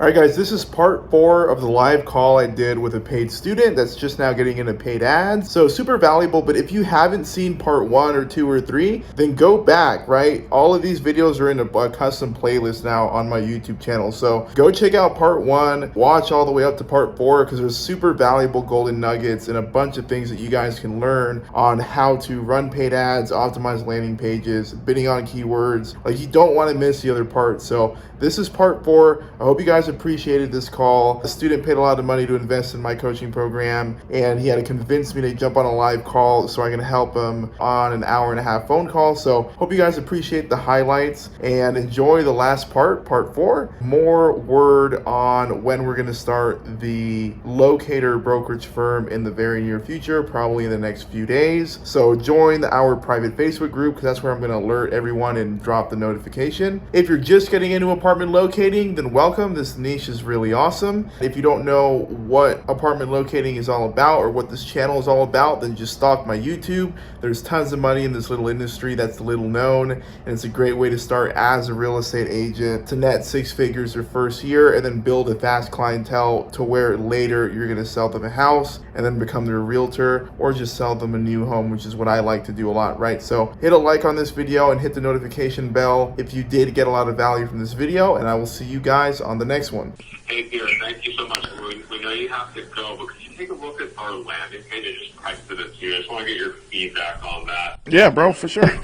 All right, guys, this is part 4 of the live call I did with a paid student that's just now getting into paid ads. So super valuable, but if you haven't seen part 1 or 2 or 3, then go back, right? All of these videos are in a custom playlist now on my YouTube channel. So go check out part 1, watch all the way up to part 4, because there's super valuable golden nuggets and a bunch of things that you guys can learn on how to run paid ads, optimize landing pages, bidding on keywords. Like, you don't want to miss the other parts. So this is part 4. I hope you guys appreciated this call. The student paid a lot of money to invest in my coaching program, and he had to convince me to jump on a live call so I can help him on an hour and a half phone call. So hope you guys appreciate the highlights and enjoy the last part 4. More word on when we're going to start the Locator brokerage firm in the very near future, probably in the next few days. So join our private Facebook group, because that's where I'm going to alert everyone and drop the notification. If you're just getting into apartment locating, then welcome. This niche is really awesome. If you don't know what apartment locating is all about or what this channel is all about, then just stalk my YouTube. There's tons of money in this little industry that's little known, and it's a great way to start as a real estate agent to net 6 figures your first year, and then build a fast clientele to where later you're going to sell them a house and then become their realtor, or just sell them a new home, which is what I like to do a lot, right? So hit a like on this video and hit the notification bell if you did get a lot of value from this video, and I will see you guys on the next one. Hey, Peter, thank you so much. We know you have to go, but could you take a look at our landing page? I just texted it to you. I just want to get your feedback on that. Yeah, bro, for sure. When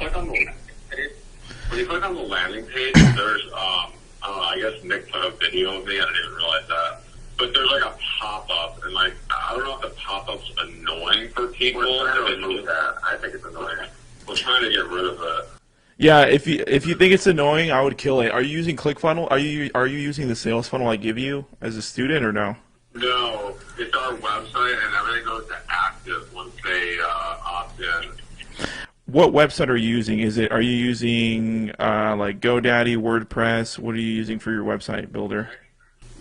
you click on the landing page, there's, I don't know, I guess Nick put a video of me. I didn't even realize that. But there's like a pop-up, and like, I don't know if the pop-up's annoying for people. We're trying to remove that. I think it's annoying. We're trying to get rid of it. Yeah, if you think it's annoying, I would kill it. Are you using ClickFunnels? Are you using the sales funnel I give you as a student, or no? No, it's our website, and everything goes to active once they opt in. What website are you using? Are you using like GoDaddy, WordPress? What are you using for your website builder?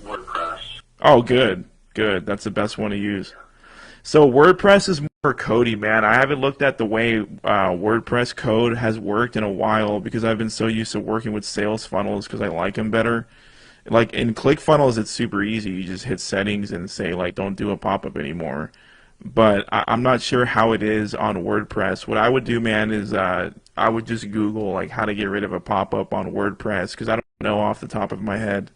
WordPress. Oh, good. That's the best one to use. So WordPress is more codey, man. I haven't looked at the way WordPress code has worked in a while, because I've been so used to working with sales funnels because I like them better. Like in ClickFunnels, it's super easy. You just hit settings and say, like, don't do a pop-up anymore. But I'm not sure how it is on WordPress. What I would do, man, is I would just Google like how to get rid of a pop-up on WordPress, because I don't know off the top of my head.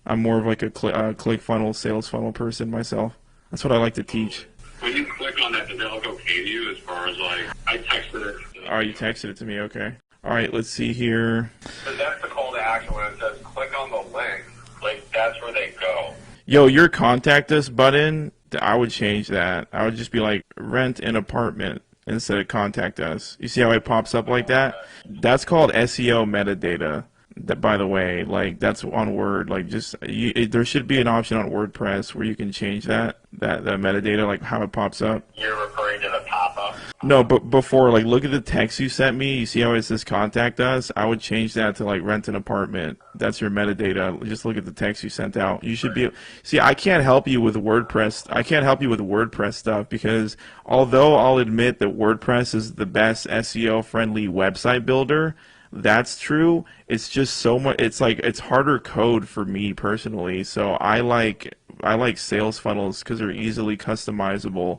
I'm more of like a ClickFunnels, sales funnel person myself. That's what I like to teach. When you click on that, does it look okay to you as far as like, I texted it? Oh, you texted it to me, okay. All right, let's see here. So that's the call to action. When it says click on the link, like that's where they go. Yo, your contact us button, I would change that. I would just be like, rent an apartment instead of contact us. You see how it pops up like that? That's called SEO metadata. That, by the way, like, that's on Word. Like, just there should be an option on WordPress where you can change that metadata, like how it pops up. You're referring to the pop-up? No, but before, like, look at the text you sent me. You see how it says contact us? I would change that to like rent an apartment. That's your metadata. Just look at the text you sent out. You should be. See, I can't help you with WordPress. I can't help you with WordPress stuff, because although I'll admit that WordPress is the best SEO friendly website builder, that's true. It's just so much. It's like, it's harder code for me personally. So I like sales funnels because they're easily customizable.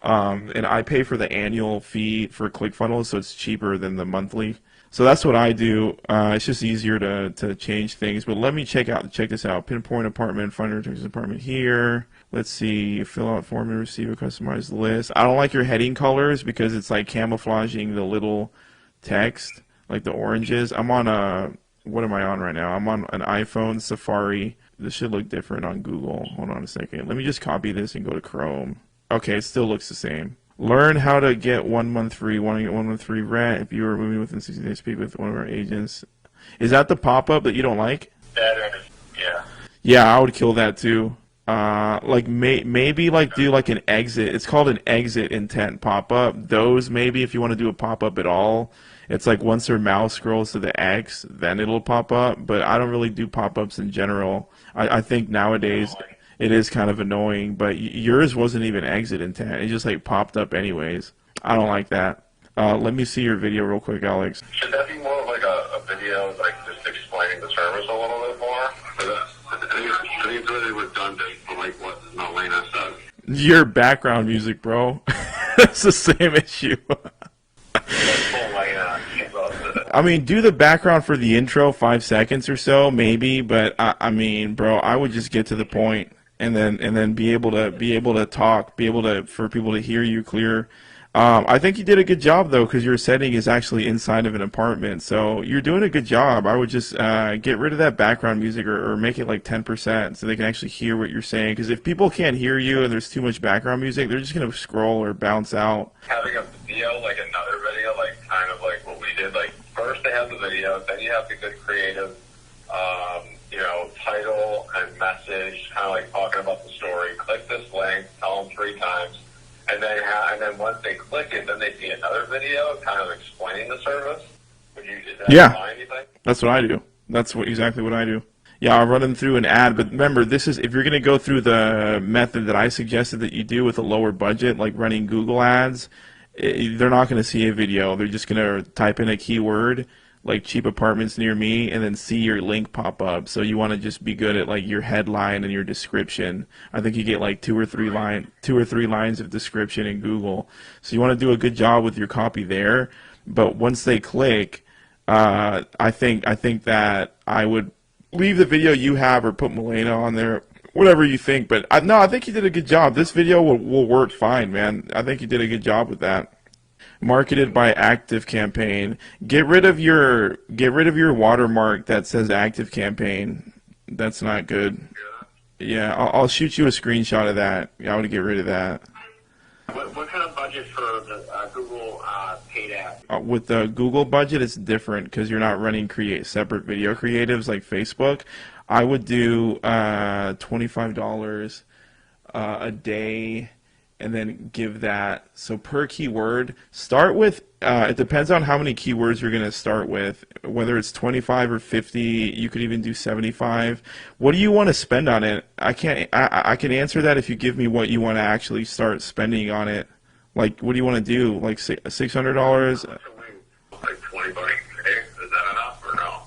And I pay for the annual fee for ClickFunnels, so it's cheaper than the monthly. So that's what I do. It's just easier to change things. But let me check this out. Pinpoint apartment, find your Texas apartment here. Let's see. Fill out form and receive a customized list. I don't like your heading colors because it's like camouflaging the little text, like the oranges. I'm on what am I on right now? I'm on an iPhone Safari. This should look different on Google. Hold on a second. Let me just copy this and go to Chrome. Okay, it still looks the same. Learn how to get 1 month free. Want to get 1 month free rent if you are moving within 60 days. Speak with one of our agents. Is that the pop-up that you don't like? That is, yeah. Yeah, I would kill that too. Like maybe like do like an exit. It's called an exit intent pop-up. Those maybe if you want to do a pop-up at all. It's like once their mouse scrolls to the X, then it'll pop up. But I don't really do pop-ups in general. I think nowadays it is kind of annoying. But yours wasn't even exit intent. It just like popped up anyways. I don't like that. Let me see your video real quick, Alex. Should that be more of like a video, like just explaining the service a little bit more? I think it's really redundant for like what Malena said. Your background music, bro. It's the same issue. Malena, she loves it. I mean, do the background for the intro, 5 seconds or so, maybe. But I mean, bro, I would just get to the point, and then be able to talk, be able to for people to hear you clear. I think you did a good job though, because your setting is actually inside of an apartment, so you're doing a good job. I would just get rid of that background music, or make it like 10%, so they can actually hear what you're saying. Because if people can't hear you and there's too much background music, they're just gonna scroll or bounce out. Having a video, like another video, like kind of like what we did. Like first they have the video, then you have the good creative, title and message, kind of like talking about the story. Click this link, tell them 3 times. And then once they click it, then they see another video kind of explaining the service. Is that Yeah. fine, you think? That's what I do. That's exactly what I do. Yeah, I'll run them through an ad, but remember, this is if you're going to go through the method that I suggested that you do with a lower budget, like running Google ads, they're not going to see a video. They're just going to type in a keyword like cheap apartments near me, and then see your link pop up. So you want to just be good at like your headline and your description. I think you get like two or three lines of description in Google. So you want to do a good job with your copy there. But once they click, I think that I would leave the video you have or put Malena on there, whatever you think. But I think you did a good job. This video will work fine, man. I think you did a good job with that. Marketed by Active Campaign. Get rid of your watermark that says Active Campaign. That's not good. Yeah, I'll shoot you a screenshot of that. I would get rid of that. What kind of budget for the Google paid ad? With the Google budget, it's different because you're not running separate video creatives like Facebook. I would do $25 a day, and then give that. So per keyword, start with, it depends on how many keywords you're going to start with, whether it's 25 or 50, you could even do 75. What do you want to spend on it? I can answer that if you give me what you want to actually start spending on it. Like, what do you want to do? Like $600? Like 20 bucks a day? Is that enough or no?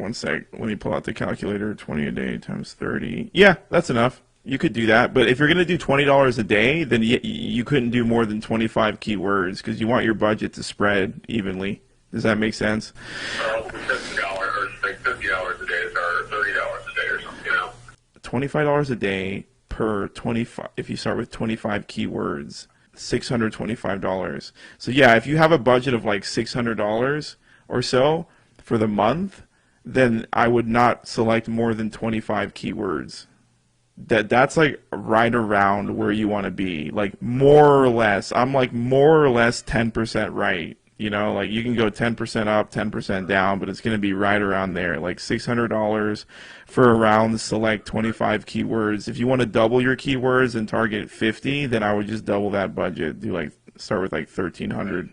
One sec, let me pull out the calculator. 20 a day times 30. Yeah, that's enough. You could do that, but if you're going to do $20 a day, then you couldn't do more than 25 keywords because you want your budget to spread evenly. Does that make sense? $50 or like $50 a day or $30 a day or something, $25 a day per 25. If you start with 25 keywords, $625. So yeah, if you have a budget of like $600 or so for the month, then I would not select more than 25 keywords. That's like right around where you want to be, like more or less. I'm like more or less 10% right. Like you can go 10% up, 10% down, but it's going to be right around there. Like $600 for around select 25 keywords. If you want to double your keywords and target 50, then I would just double that budget. Start with like 1,300.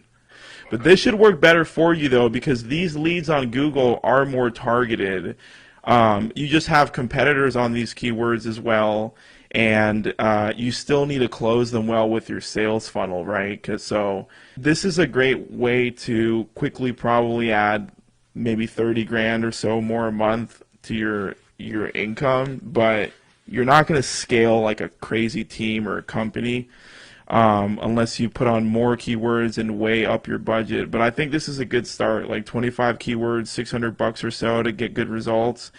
But this should work better for you though, because these leads on Google are more targeted. You just have competitors on these keywords as well, and you still need to close them well with your sales funnel, right? So this is a great way to quickly probably add maybe 30 grand or so more a month to your income, but you're not going to scale like a crazy team or a company unless you put on more keywords and way up your budget. But I think this is a good start, like 25 keywords, $600 or so to get good results.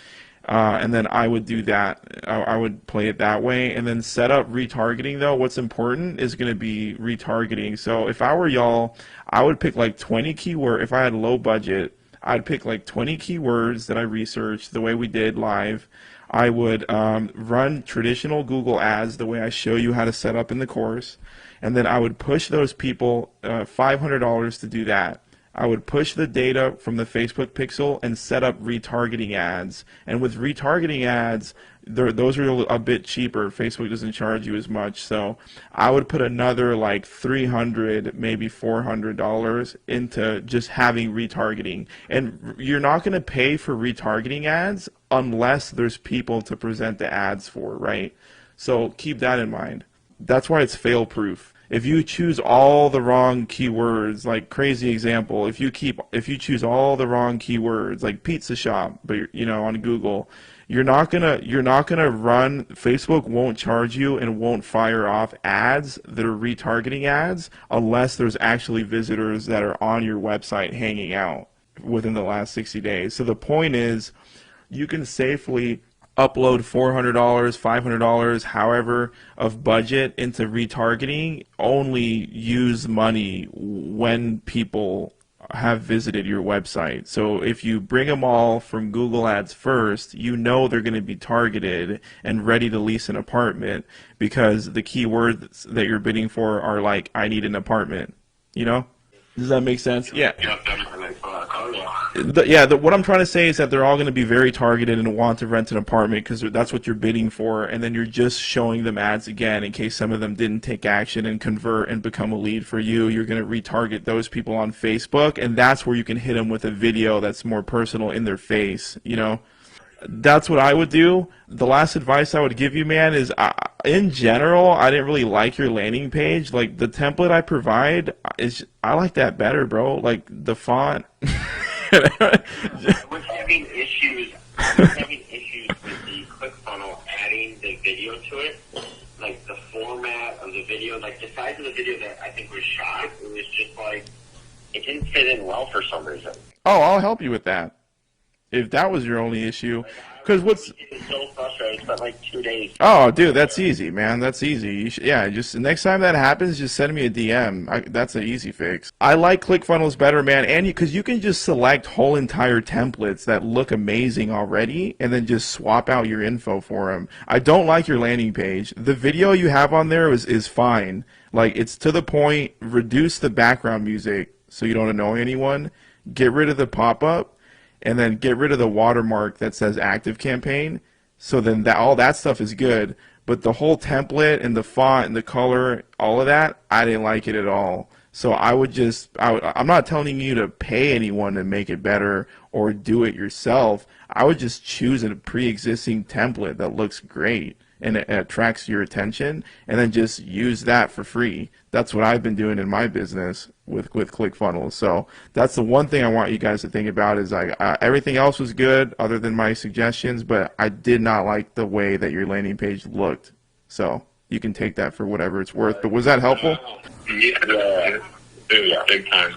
And then I would do that. I would play it that way. And then set up retargeting though. What's important is going to be retargeting. So if I were y'all, I would pick like 20 keywords. If I had low budget, I'd pick like 20 keywords that I researched the way we did live. I would run traditional Google ads the way I show you how to set up in the course. And then I would push those people $500 to do that. I would push the data from the Facebook pixel and set up retargeting ads. And with retargeting ads, those are a bit cheaper. Facebook doesn't charge you as much. So I would put another like $300, maybe $400 into just having retargeting. And you're not going to pay for retargeting ads unless there's people to present the ads for, right? So keep that in mind. That's why it's fail proof. If you choose all the wrong keywords, like crazy example, if you choose all the wrong keywords, like pizza shop, but on Google, You're not gonna run. Facebook won't charge you and won't fire off ads that are retargeting ads unless there's actually visitors that are on your website hanging out within the last 60 days. So the point is, you can safely upload $400, $500, however, of budget into retargeting. Only use money when people have visited your website. So if you bring them all from Google Ads first, you know they're going to be targeted and ready to lease an apartment because the keywords that you're bidding for are like, I need an apartment. You know? Does that make sense? Yeah. Yeah, definitely. Oh, What I'm trying to say is that they're all going to be very targeted and want to rent an apartment because that's what you're bidding for, and then you're just showing them ads again in case some of them didn't take action and convert and become a lead for you. You're going to retarget those people on Facebook, and that's where you can hit them with a video that's more personal in their face, you know? That's what I would do. The last advice I would give you, man, is in general, I didn't really like your landing page. Like, the template I provide, I like that better, bro. Like, the font. I was having issues with the ClickFunnels adding the video to it. Like, the format of the video, like, the size of the video that I think was shot, it was just like, it didn't fit in well for some reason. Oh, I'll help you with that. If that was your only issue. Because what's... It's so frustrating. I spent like 2 days. Oh, dude, that's easy, man. That's easy. Yeah, just next time that happens, just send me a DM. That's an easy fix. I like ClickFunnels better, man, and because you can just select whole entire templates that look amazing already, and then just swap out your info for them. I don't like your landing page. The video you have on there is fine. Like, it's to the point. Reduce the background music so you don't annoy anyone. Get rid of the pop-up. And then get rid of the watermark that says active campaign. So then all that stuff is good. But the whole template and the font and the color, all of that, I didn't like it at all. So I'm not telling you to pay anyone to make it better or do it yourself. I would just choose a pre-existing template that looks great and it attracts your attention, and then just use that for free. That's what I've been doing in my business with ClickFunnels. So that's the one thing I want you guys to think about is everything else was good other than my suggestions, but I did not like the way that your landing page looked. So you can take that for whatever it's worth. But was that helpful? Yeah, big time.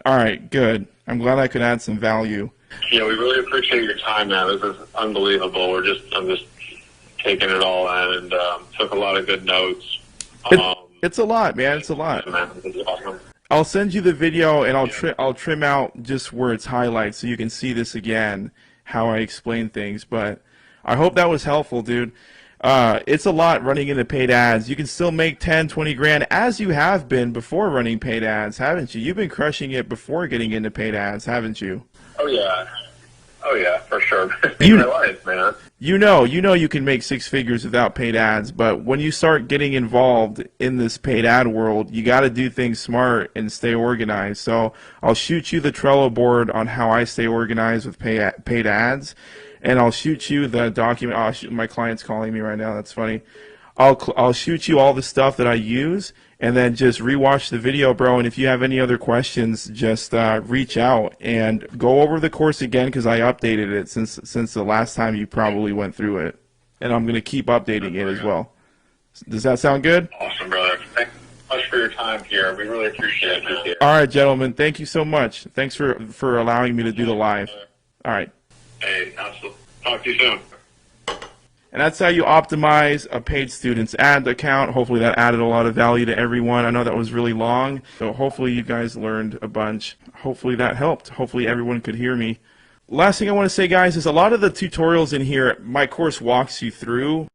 All right, good. I'm glad I could add some value. Yeah, we really appreciate your time, man. This is unbelievable. I'm just taking it all in and took a lot of good notes. It's a lot, man. It's a lot. Man, this is awesome. I'll send you the video, and I'll trim out just where it's highlighted so you can see this again, how I explain things. But I hope that was helpful, dude. It's a lot running into paid ads. You can still make 10, 20 grand as you have been before running paid ads, haven't you? You've been crushing it before getting into paid ads, haven't you? Oh yeah, for sure. You- My life, man. You know you can make 6 figures without paid ads, but when you start getting involved in this paid ad world, you got to do things smart and stay organized. So I'll shoot you the Trello board on how I stay organized with paid ads, and I'll shoot you the document. Oh, my client's calling me right now. That's funny. I'll shoot you all the stuff that I use, and then just rewatch the video, bro. And if you have any other questions, just reach out and go over the course again because I updated it since the last time you probably went through it, and I'm gonna keep updating it as well. Does that sound good? Awesome, brother. Thanks so much for your time here. We really appreciate it. All right, gentlemen. Thank you so much. Thanks for allowing me to do the live. All right. Hey, absolutely. Talk to you soon. And that's how you optimize a paid student's ad account. Hopefully that added a lot of value to everyone. I know that was really long, so hopefully you guys learned a bunch. Hopefully that helped. Hopefully everyone could hear me. Last thing I want to say, guys, is a lot of the tutorials in here, my course walks you through.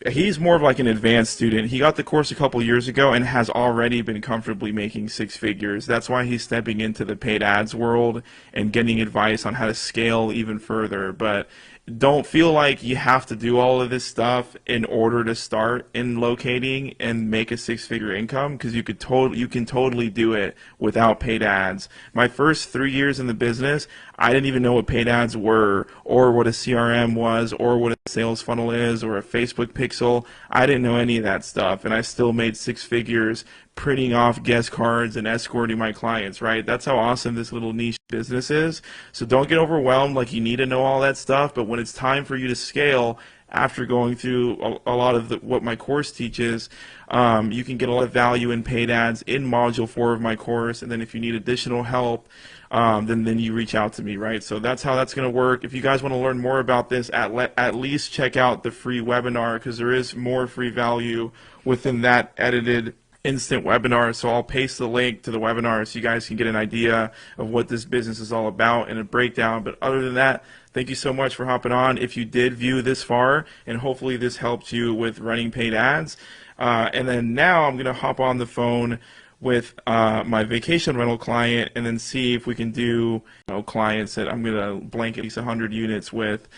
He's more of like an advanced student. He got the course a couple years ago and has already been comfortably making 6 figures. That's why he's stepping into the paid ads world and getting advice on how to scale even further. But don't feel like you have to do all of this stuff in order to start in locating and make a 6-figure income, because you can totally do it without paid ads. My first 3 years in the business, I didn't even know what paid ads were, or what a CRM was, or what a sales funnel is, or a Facebook pixel. I didn't know any of that stuff, and I still made 6 figures printing off guest cards and escorting my clients, right? That's how awesome this little niche business is. So don't get overwhelmed like you need to know all that stuff, but when it's time for you to scale, after going through a lot of what my course teaches, you can get a lot of value in paid ads in Module 4 of my course, and then if you need additional help, then you reach out to me, right? So that's how that's going to work. If you guys want to learn more about this, at least check out the free webinar, because there is more free value within that edited instant webinar. So I'll paste the link to the webinar so you guys can get an idea of what this business is all about and a breakdown. But other than that, thank you so much for hopping on. If you did view this far, and hopefully this helped you with running paid ads. And then now I'm going to hop on the phone with my vacation rental client and then see if we can do clients that I'm going to blanket at least 100 units with.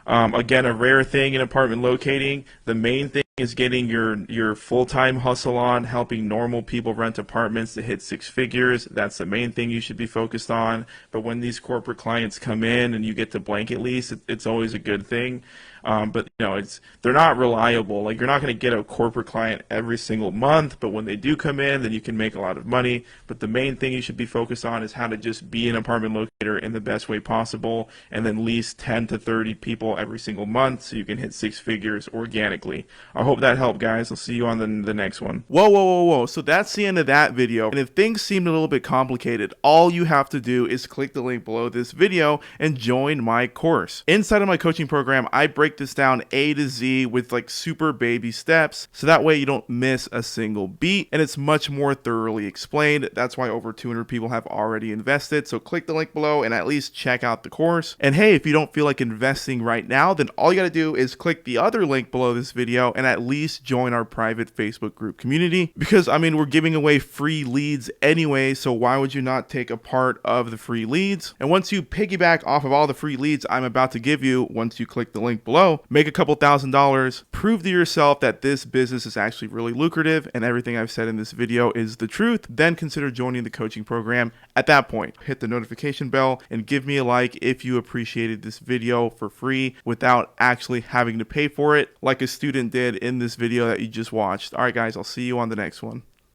Again, a rare thing in apartment locating. The main thing is getting your full-time hustle on, helping normal people rent apartments to hit 6 figures. That's the main thing you should be focused on. But when these corporate clients come in and you get to blanket lease, it's always a good thing. But they're not reliable. Like, you're not going to get a corporate client every single month, but when they do come in, then you can make a lot of money. But the main thing you should be focused on is how to just be an apartment locator in the best way possible, and then lease 10 to 30 people every single month so you can hit 6 figures organically. I hope that helped, guys. I'll see you on the next one. Whoa. So that's the end of that video. And if things seemed a little bit complicated, all you have to do is click the link below this video and join my course. Inside of my coaching program, I break this down A to Z with like super baby steps, so that way you don't miss a single beat, and it's much more thoroughly explained. That's why over 200 people have already invested. So click the link below and at least check out the course. And hey, if you don't feel like investing right now, then all you got to do is click the other link below this video and at least join our private Facebook group community, because we're giving away free leads anyway, so why would you not take a part of the free leads? And once you piggyback off of all the free leads I'm about to give you, once you click the link below, make a couple $1,000s, prove to yourself that this business is actually really lucrative and everything I've said in this video is the truth, then consider joining the coaching program. At that point, hit the notification bell and give me a like if you appreciated this video for free without actually having to pay for it, like a student did in this video that you just watched. All right, guys, I'll see you on the next one.